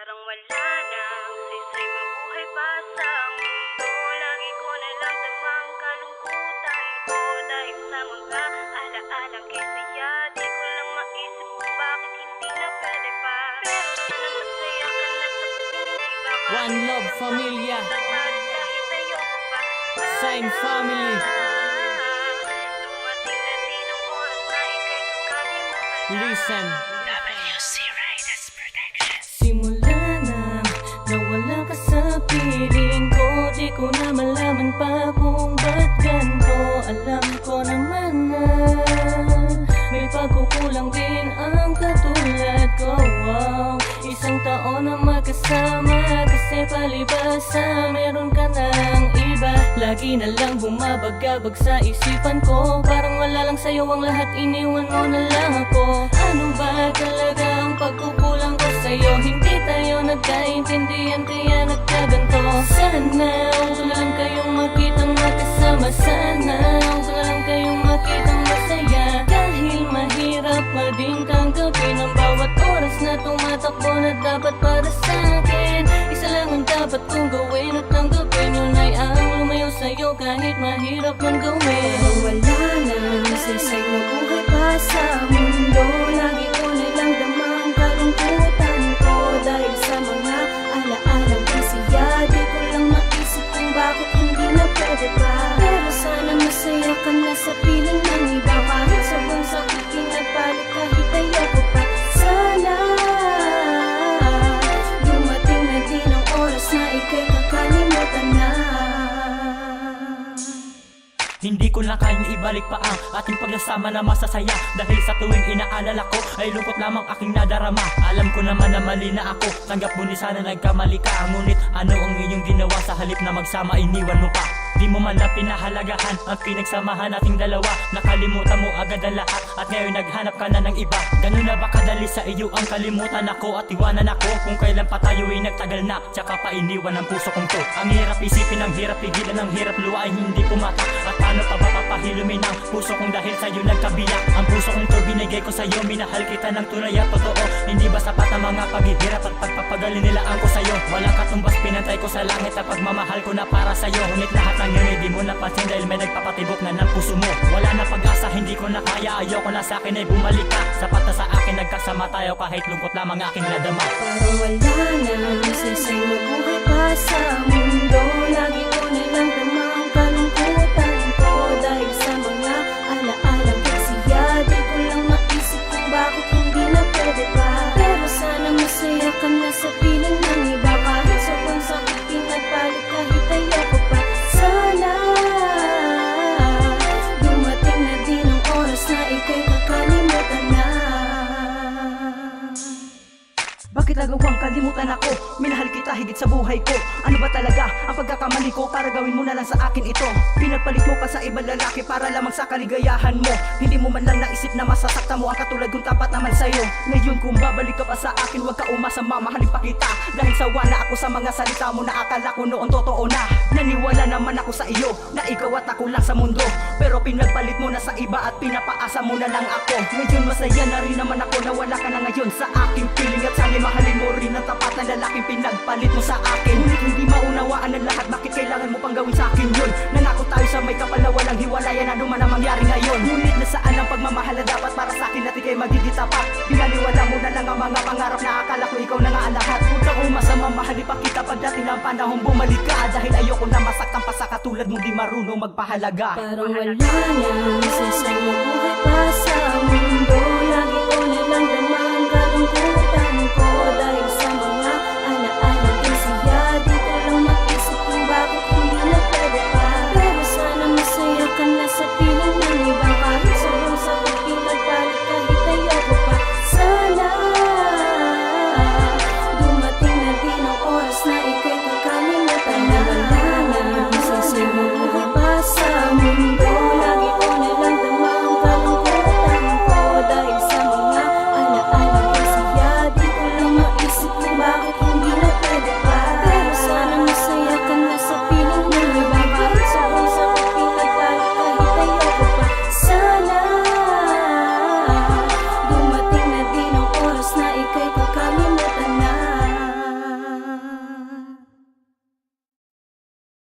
Parang wala nang saysay mabuhay pa sa mundo. Lagi ko na lang tamang kalungkutan ko dahil sa mga alaalang kay saya. Di ko lang maisip kung bakit hindi na pwede pa. Pero sana masaya ka na sa pagpili. One Love Familia, Kahit ayoko pa. Same Family. Dumating na din ang oras na ika'y kakalimutan na. Listen. Simula na nawala ka sa piling ko. Di ko na malaman pa kung ba't ganito. Alam ko naman na may pagkukulang din ang katulad ko. Wow, isang taon na magkasama, kasi palibasa meron ka ng iba. Lagi na lang bumabagabag sa isipan ko. Parang wala lang sa'yo ang lahat, iniwan mo na lang ako. Ano ba talaga ang pagkukulang ko sa'yo? Hindi tayo nagkaintindihan kaya nagkaganto. Sana huwag na lang kayong makitang magkasama. Sana huwag na lang kayong makitang masaya. Dahil mahirap pa din tanggapin ang bawat oras na tumatakbo na dapat para sa'kin. Isa lang ang dapat kong gawin at tanggapin, yun ay ang lumayo sa'yo kahit mahirap man gawin. Wala na saysay na buhay pa sa mundo. Lagi ko nilang dama ang kalungkutan ko dahil sa mga alaalang kasiya. Di ko lang maisip kung bakit hindi na pwede pa. Pero sana masaya ka na sa piling ng iba. Kahit sobrang sakit pinagpalit kahit ayoko pa. Sana dumating na din ang oras na ika'y kakalimutan na. Hindi ko na kayang ibalik pa ang ating pagsasama na masasaya. Dahil sa tuwing inaalala ko ay lungkot lamang aking nadarama. Alam ko naman na mali na ako, tanggap mo ni sana nagkamali ka. Ngunit ano ang iyong ginawa sa halip na magsama, iniwan mo pa. Di mo man na pinahalagahan ang pinagsamahan nating dalawa. Nakalimutan mo agad ang lahat at ngayon naghanap ka na ng iba. Ganun na ba kadali sa iyo ang kalimutan ako at iwanan ako? Kung kailan pa tayo ay nagtagal na, tsaka pa iniwan ang puso kong to. Ang hirap isipin, ang hirap pigilan, ang hirap luha ay hindi pumatak. At paano pa ba papahilumin ang puso kong dahil sa'yo nagkabiyak? Ang puso kong to binigay ko sa'yo, minahal kita ng tunay at totoo. Hindi ba sapat ang mga paghihirap at pagpapagali nila ko sa'yo? Walang katumbas, pinantay ko sa langit at pagmamahal ko na para sa'yo. Ngunit lahat ng yun ay di mo napansin dahil may nagpapatibok na ng puso mo. Wala na pag-asa, hindi ko na kaya, ayoko na sa'kin ay bumalik ka. Sapat na sa akin, nagkasama tayo kahit lungkot lamang aking nadama. Parang wala na saysay na buhay pa sa mundo. Lagi ko nilang dama ang kalungkutan ko dahil sa mga alaalang kasiya. Di ko lang maisip kung bakit hindi na pwede pa. Pero sana masaya ka na sa piling ng iba. Kahit sobrang sakit pinagpalit kahit ayoko pa. Sana dumating na din ang oras na ika'y kakalimutan na. Bakit nagawang kalimutan ako? Minahal kita higit sa buhay ko. Ano ba talaga ang pagkakamali ko para gawin mo na lang sa akin ito? Pinagpalit mo pa sa ibang lalaki para lamang sa kaligayahan mo. Hindi mo man lang naisip na masasaktan mo ang katulad kong tapat naman sa'yo. Ngayon kung babalik ka pa sa akin, huwag ka umasa, mamahalin pa kita. Dahil sawa na ako sa mga salita mo na akala ko noon totoo na. Naniwala naman ako sa iyo na ikaw at ako lang sa mundo. Pero pinagpalit mo na sa iba at pinapaasa mo na lang ako. Ngayon masaya na rin naman ako na wala ka na ngayon sa aking piling. At sana mahalin mo rin ang tapat na lalaking pinagpalit mo sa akin. Ngunit hindi maunawaan ang lahat, bakit kailangan mo pang gawin sa akin yun? Nanako tayo sa may kapal na walang hiwalayan, ano man ang mangyari ngayon. Ngunit nasaan ang pagmamahal na dapat para sa akin at ikay magiging tapat? Binaliwala mo na lang ang mga pangarap na akala ko ikaw na nga ang lahat. Huwag kang umasa, mamahalin pa kita pagdating ng panahon bumalik ka. Dahil ayoko na masaktan pa sa katulad mong di marunong magpahalaga. Parang wala na saysay na buhay pa sa mundo.